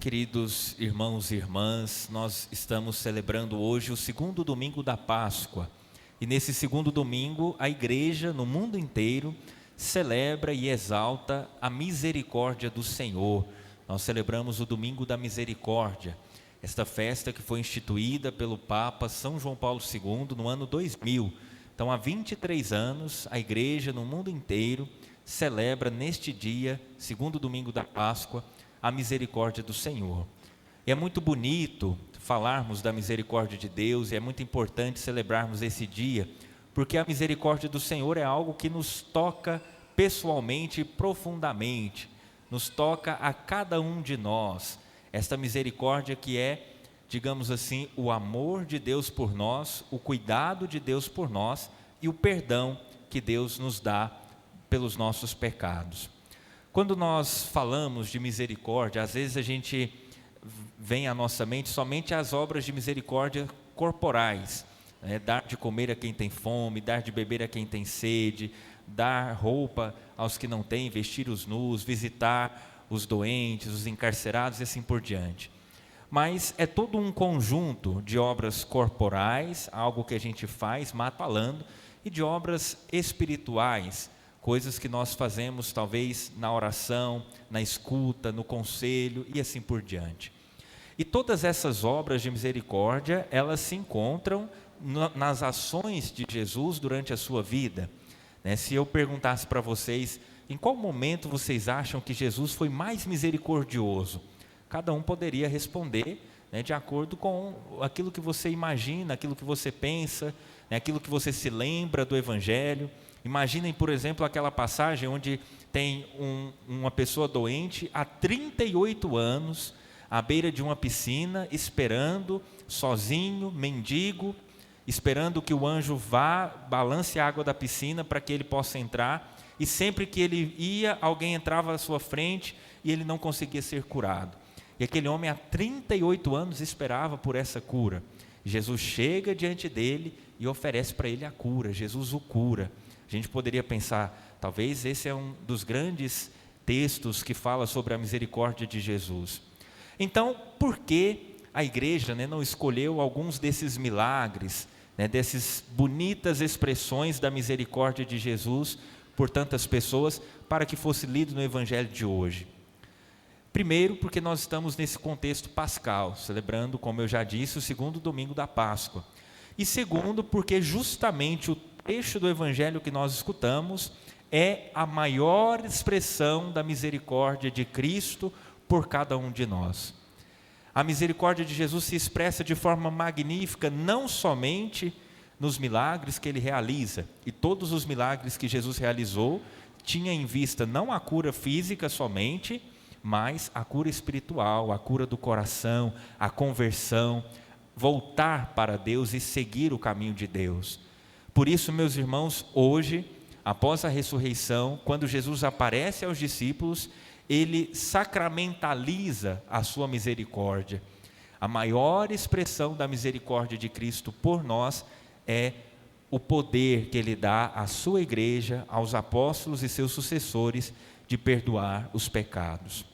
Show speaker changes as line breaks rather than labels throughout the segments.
Queridos irmãos e irmãs, nós estamos celebrando hoje o segundo domingo da Páscoa. E nesse segundo domingo, a igreja no mundo inteiro celebra e exalta a misericórdia do Senhor. Nós celebramos o Domingo da Misericórdia, esta festa que foi instituída pelo Papa São João Paulo II no ano 2000. Então, há 23 anos, a igreja no mundo inteiro celebra neste dia, segundo domingo da Páscoa, a misericórdia do Senhor. E é muito bonito falarmos da misericórdia de Deus, e é muito importante celebrarmos esse dia, porque a misericórdia do Senhor é algo que nos toca pessoalmente e profundamente, nos toca a cada um de nós. Esta misericórdia que é, digamos assim, o amor de Deus por nós, o cuidado de Deus por nós e o perdão que Deus nos dá pelos nossos pecados. Quando nós falamos de misericórdia, às vezes a gente vem à nossa mente somente as obras de misericórdia corporais, né? Dar de comer a quem tem fome, dar de beber a quem tem sede, dar roupa aos que não têm, vestir os nus, visitar os doentes, os encarcerados e assim por diante. Mas é todo um conjunto de obras corporais, algo que a gente faz falando, e de obras espirituais, coisas que nós fazemos talvez na oração, na escuta, no conselho e assim por diante. E todas essas obras de misericórdia, elas se encontram nas ações de Jesus durante a sua vida. Se eu perguntasse para vocês, em qual momento vocês acham que Jesus foi mais misericordioso? Cada um poderia responder, de acordo com aquilo que você imagina, aquilo que você pensa, aquilo que você se lembra do Evangelho. Imaginem, por exemplo, aquela passagem onde tem uma pessoa doente há 38 anos, à beira de uma piscina, esperando, sozinho, mendigo, esperando que o anjo vá, balance a água da piscina para que ele possa entrar, e sempre que ele ia, alguém entrava à sua frente e ele não conseguia ser curado. E aquele homem há 38 anos esperava por essa cura. Jesus chega diante dele e oferece para ele a cura, Jesus o cura. A gente poderia pensar, talvez esse é um dos grandes textos que fala sobre a misericórdia de Jesus. Então, por que a igreja não escolheu alguns desses milagres, dessas bonitas expressões da misericórdia de Jesus por tantas pessoas, para que fosse lido no Evangelho de hoje? Primeiro, porque nós estamos nesse contexto pascal, celebrando, como eu já disse, o segundo domingo da Páscoa. E segundo, porque justamente o trecho do Evangelho que nós escutamos é a maior expressão da misericórdia de Cristo por cada um de nós. A misericórdia de Jesus se expressa de forma magnífica, não somente nos milagres que ele realiza, e todos os milagres que Jesus realizou tinha em vista não a cura física somente, mas a cura espiritual, a cura do coração, a conversão, voltar para Deus e seguir o caminho de Deus. Por isso, meus irmãos, hoje, após a ressurreição, quando Jesus aparece aos discípulos, ele sacramentaliza a sua misericórdia. A maior expressão da misericórdia de Cristo por nós é o poder que ele dá à sua igreja, aos apóstolos e seus sucessores, de perdoar os pecados.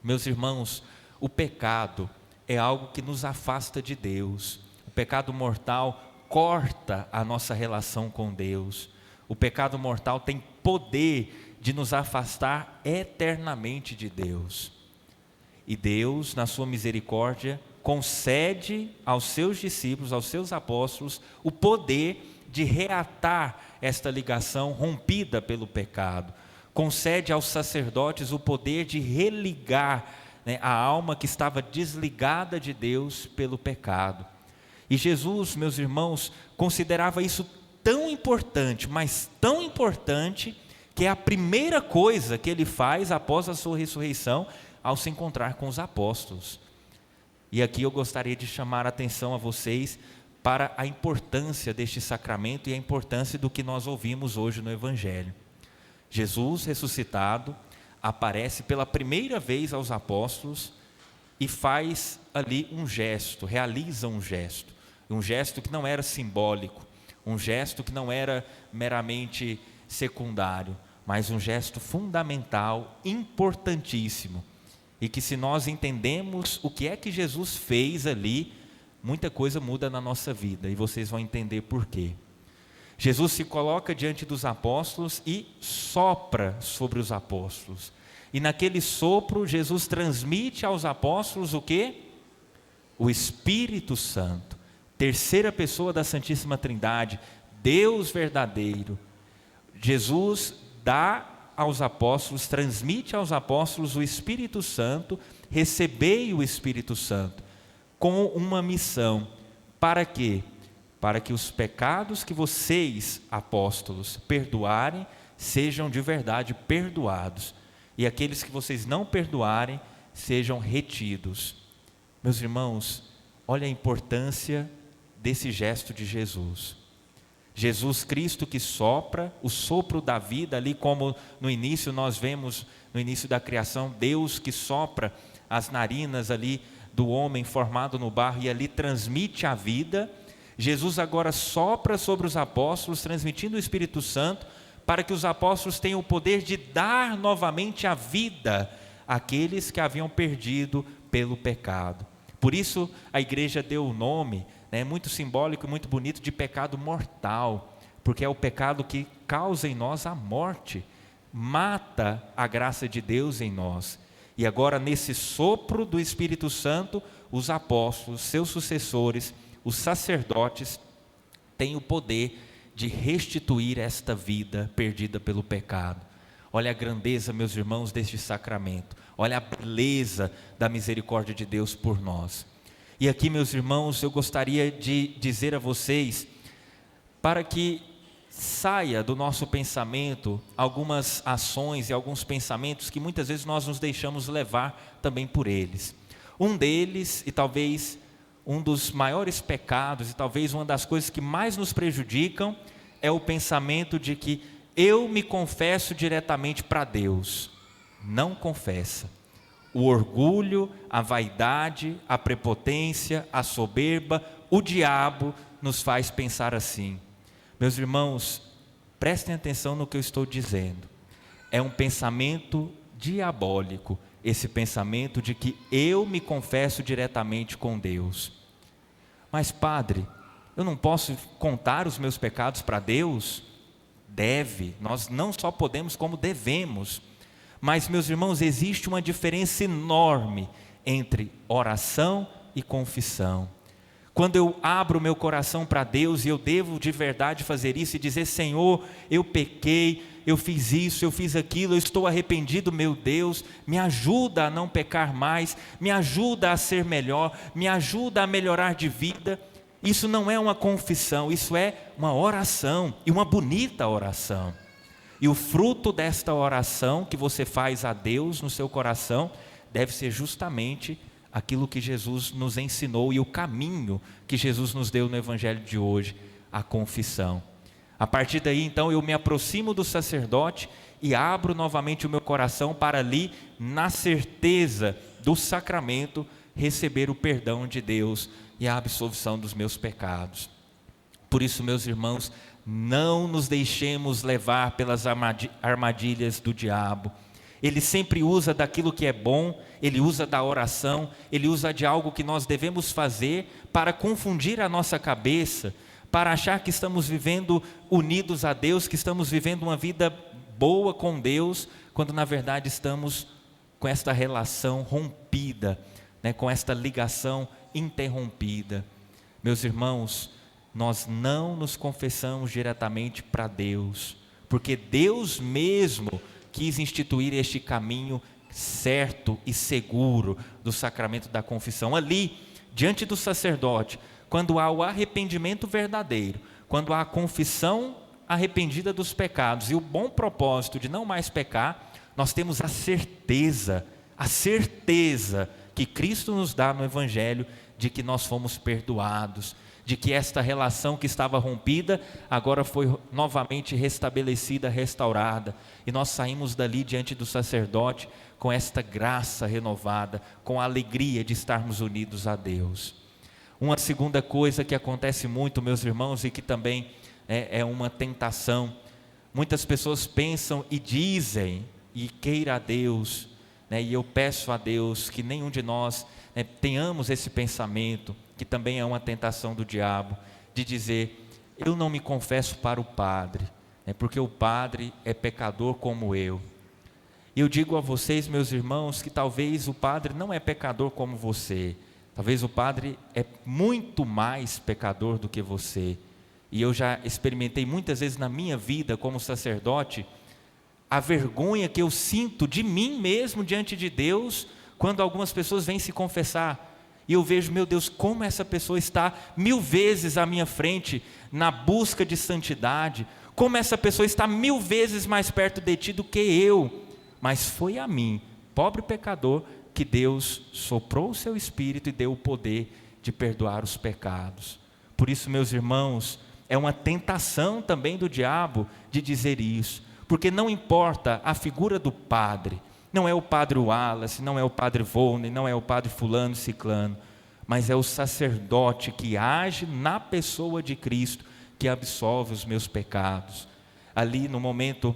Meus irmãos, o pecado é algo que nos afasta de Deus. O pecado mortal corta a nossa relação com Deus. O pecado mortal tem poder de nos afastar eternamente de Deus. E Deus, na sua misericórdia, concede aos seus discípulos, aos seus apóstolos, o poder de reatar esta ligação rompida pelo pecado. Concede aos sacerdotes o poder de religar a alma que estava desligada de Deus pelo pecado. E Jesus, meus irmãos, considerava isso tão importante, mas tão importante, que é a primeira coisa que ele faz após a sua ressurreição, ao se encontrar com os apóstolos. E aqui eu gostaria de chamar a atenção a vocês para a importância deste sacramento e a importância do que nós ouvimos hoje no Evangelho. Jesus ressuscitado aparece pela primeira vez aos apóstolos e faz ali um gesto, realiza um gesto que não era simbólico, um gesto que não era meramente secundário, mas um gesto fundamental, importantíssimo. e que se nós entendemos o que é que Jesus fez ali, muita coisa muda na nossa vida, e vocês vão entender por quê. Jesus se coloca diante dos apóstolos e sopra sobre os apóstolos. E naquele sopro, Jesus transmite aos apóstolos o quê? O Espírito Santo, terceira pessoa da Santíssima Trindade, Deus verdadeiro. Jesus dá aos apóstolos, transmite aos apóstolos o Espírito Santo, recebei o Espírito Santo, com uma missão. Para quê? Para que os pecados que vocês, apóstolos, perdoarem, sejam de verdade perdoados, e aqueles que vocês não perdoarem, sejam retidos. Meus irmãos, olha a importância desse gesto de Jesus. Jesus Cristo que sopra, o sopro da vida ali, como no início nós vemos, no início da criação, Deus que sopra as narinas ali do homem formado no barro e ali transmite a vida. Jesus agora sopra sobre os apóstolos, transmitindo o Espírito Santo, para que os apóstolos tenham o poder de dar novamente a vida àqueles que haviam perdido pelo pecado. Por isso a igreja deu o nome, muito simbólico e muito bonito, de pecado mortal, porque é o pecado que causa em nós a morte, mata a graça de Deus em nós. E agora, nesse sopro do Espírito Santo, os apóstolos, seus sucessores, os sacerdotes, têm o poder de restituir esta vida perdida pelo pecado. Olha a grandeza, meus irmãos, deste sacramento. Olha a beleza da misericórdia de Deus por nós. E aqui, meus irmãos, eu gostaria de dizer a vocês, para que saia do nosso pensamento algumas ações e alguns pensamentos que muitas vezes nós nos deixamos levar também por eles. Um deles, e talvez um dos maiores pecados, e talvez uma das coisas que mais nos prejudicam, é o pensamento de que eu me confesso diretamente para Deus. Não confessa. O orgulho, a vaidade, a prepotência, a soberba, o diabo nos faz pensar assim. Meus irmãos, prestem atenção no que eu estou dizendo. É um pensamento diabólico, esse pensamento de que eu me confesso diretamente com Deus. Mas padre, eu não posso contar os meus pecados para Deus? Deve, nós não só podemos como devemos. Mas, meus irmãos, existe uma diferença enorme entre oração e confissão. Quando eu abro meu coração para Deus, e eu devo de verdade fazer isso e dizer: Senhor, eu pequei, eu fiz isso, eu fiz aquilo, eu estou arrependido, meu Deus, me ajuda a não pecar mais, me ajuda a ser melhor, me ajuda a melhorar de vida. Isso não é uma confissão, isso é uma oração, e uma bonita oração. E o fruto desta oração que você faz a Deus no seu coração deve ser justamente aquilo que Jesus nos ensinou e o caminho que Jesus nos deu no Evangelho de hoje, a confissão. A partir daí, então, eu me aproximo do sacerdote e abro novamente o meu coração para ali, na certeza do sacramento, receber o perdão de Deus e a absolvição dos meus pecados. Por isso, meus irmãos, não nos deixemos levar pelas armadilhas do diabo. Ele sempre usa daquilo que é bom, ele usa da oração, ele usa de algo que nós devemos fazer para confundir a nossa cabeça, para achar que estamos vivendo unidos a Deus, que estamos vivendo uma vida boa com Deus, quando na verdade estamos com esta relação rompida, com esta ligação interrompida. Meus irmãos, nós não nos confessamos diretamente para Deus, porque Deus mesmo quis instituir este caminho certo e seguro do sacramento da confissão. Ali, diante do sacerdote, quando há o arrependimento verdadeiro, quando há a confissão arrependida dos pecados e o bom propósito de não mais pecar, nós temos a certeza que Cristo nos dá no Evangelho de que nós fomos perdoados, de que esta relação que estava rompida agora foi novamente restabelecida, restaurada, e nós saímos dali diante do sacerdote com esta graça renovada, com a alegria de estarmos unidos a Deus. Uma segunda coisa que acontece muito, meus irmãos, e que também é uma tentação, muitas pessoas pensam e dizem, e queira a Deus, né? E eu peço a Deus que nenhum de nós, né, tenhamos esse pensamento, que também é uma tentação do diabo, de dizer: eu não me confesso para o padre, né, porque o padre é pecador como eu. E eu digo a vocês, meus irmãos, que talvez o padre não é pecador como você, talvez o padre é muito mais pecador do que você. E eu já experimentei muitas vezes na minha vida como sacerdote a vergonha que eu sinto de mim mesmo diante de Deus quando algumas pessoas vêm se confessar. E eu vejo, meu Deus, como essa pessoa está 1000 vezes à minha frente na busca de santidade, como essa pessoa está 1000 vezes mais perto de ti do que eu. Mas foi a mim, pobre pecador, que Deus soprou o seu Espírito e deu o poder de perdoar os pecados. Por isso, meus irmãos, é uma tentação também do diabo de dizer isso, porque não importa a figura do padre, não é o padre Wallace, não é o padre Volney, não é o padre fulano, ciclano, mas é o sacerdote que age na pessoa de Cristo, que absolve os meus pecados. Ali no momento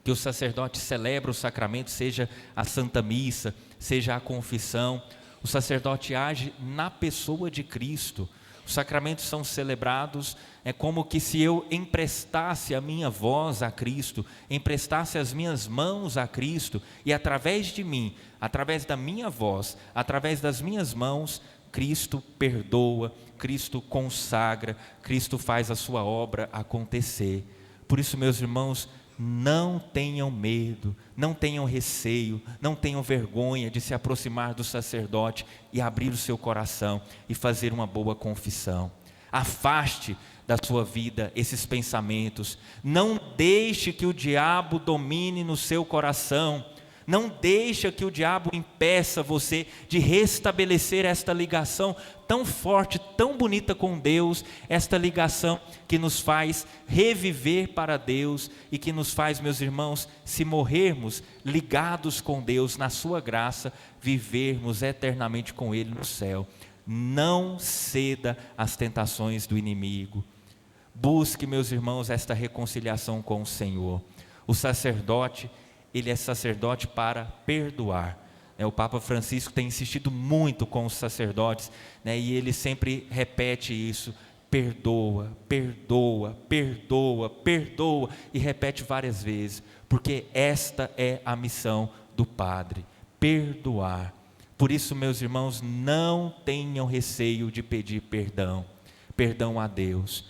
que o sacerdote celebra o sacramento, seja a Santa Missa, seja a confissão, o sacerdote age na pessoa de Cristo. Os sacramentos são celebrados, é como que se eu emprestasse a minha voz a Cristo, emprestasse as minhas mãos a Cristo, e através de mim, através da minha voz, através das minhas mãos, Cristo perdoa, Cristo consagra, Cristo faz a sua obra acontecer. Por isso, meus irmãos, não tenham medo, não tenham receio, não tenham vergonha de se aproximar do sacerdote e abrir o seu coração e fazer uma boa confissão. Afaste da sua vida esses pensamentos, não deixe que o diabo domine no seu coração, não deixe que o diabo impeça você de restabelecer esta ligação tão forte, tão bonita com Deus, esta ligação que nos faz reviver para Deus e que nos faz, meus irmãos, se morrermos ligados com Deus na sua graça, vivermos eternamente com Ele no céu. Não ceda às tentações do inimigo. Busque, meus irmãos, esta reconciliação com o Senhor. O sacerdote, ele é sacerdote para perdoar. O Papa Francisco tem insistido muito com os sacerdotes, e ele sempre repete isso: perdoa, perdoa, perdoa, perdoa, e repete várias vezes, porque esta é a missão do padre, perdoar. Por isso, meus irmãos, não tenham receio de pedir perdão, perdão a Deus.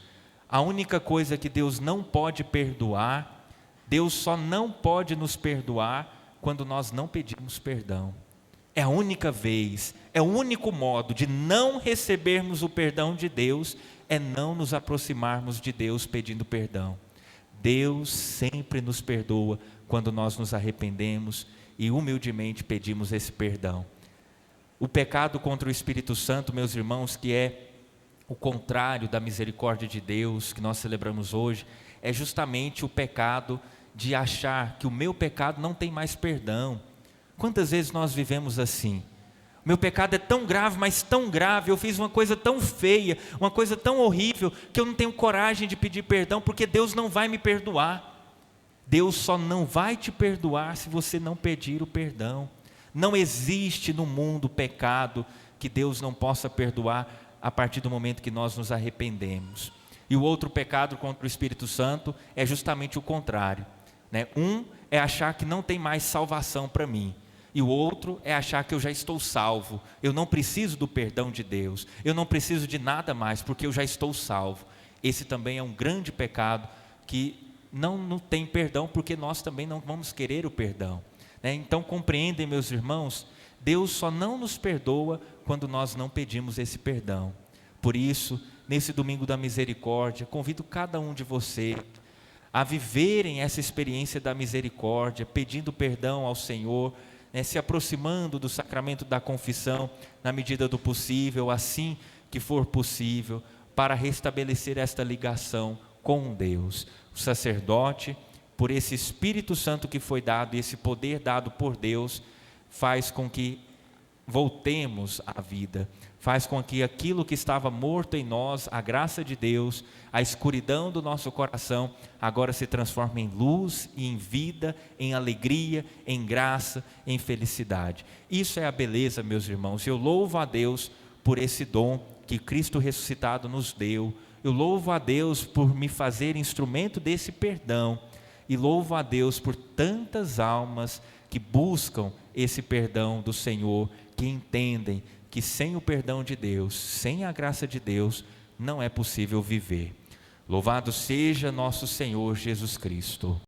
A única coisa que Deus não pode perdoar, Deus só não pode nos perdoar quando nós não pedimos perdão. É a única vez, é o único modo de não recebermos o perdão de Deus, é não nos aproximarmos de Deus pedindo perdão. Deus sempre nos perdoa quando nós nos arrependemos e humildemente pedimos esse perdão. O pecado contra o Espírito Santo, meus irmãos, que é o contrário da misericórdia de Deus, que nós celebramos hoje, é justamente o pecado de achar que o meu pecado não tem mais perdão. Quantas vezes nós vivemos assim? Meu pecado é tão grave, mas tão grave, eu fiz uma coisa tão feia, uma coisa tão horrível, que eu não tenho coragem de pedir perdão, porque Deus não vai me perdoar. Deus só não vai te perdoar se você não pedir o perdão. Não existe no mundo pecado que Deus não possa perdoar a partir do momento que nós nos arrependemos. E o outro pecado contra o Espírito Santo é justamente o contrário, Um é achar que não tem mais salvação para mim, e o outro é achar que eu já estou salvo, eu não preciso do perdão de Deus, eu não preciso de nada mais, porque eu já estou salvo. Esse também é um grande pecado que não tem perdão, porque nós também não vamos querer o perdão. Então compreendem, meus irmãos, Deus só não nos perdoa quando nós não pedimos esse perdão. Por isso, nesse domingo da misericórdia, convido cada um de vocês a viverem essa experiência da misericórdia, pedindo perdão ao Senhor, se aproximando do sacramento da confissão, na medida do possível, assim que for possível, para restabelecer esta ligação com Deus. O sacerdote, por esse Espírito Santo que foi dado, esse poder dado por Deus, faz com que voltemos à vida. Faz com que aquilo que estava morto em nós, a graça de Deus, a escuridão do nosso coração, agora se transforme em luz e em vida, em alegria, em graça, em felicidade. Isso é a beleza, meus irmãos. Eu louvo a Deus por esse dom que Cristo ressuscitado nos deu. Eu louvo a Deus por me fazer instrumento desse perdão. E louvo a Deus por tantas almas que buscam esse perdão do Senhor, que entendem que sem o perdão de Deus, sem a graça de Deus, não é possível viver. Louvado seja nosso Senhor Jesus Cristo.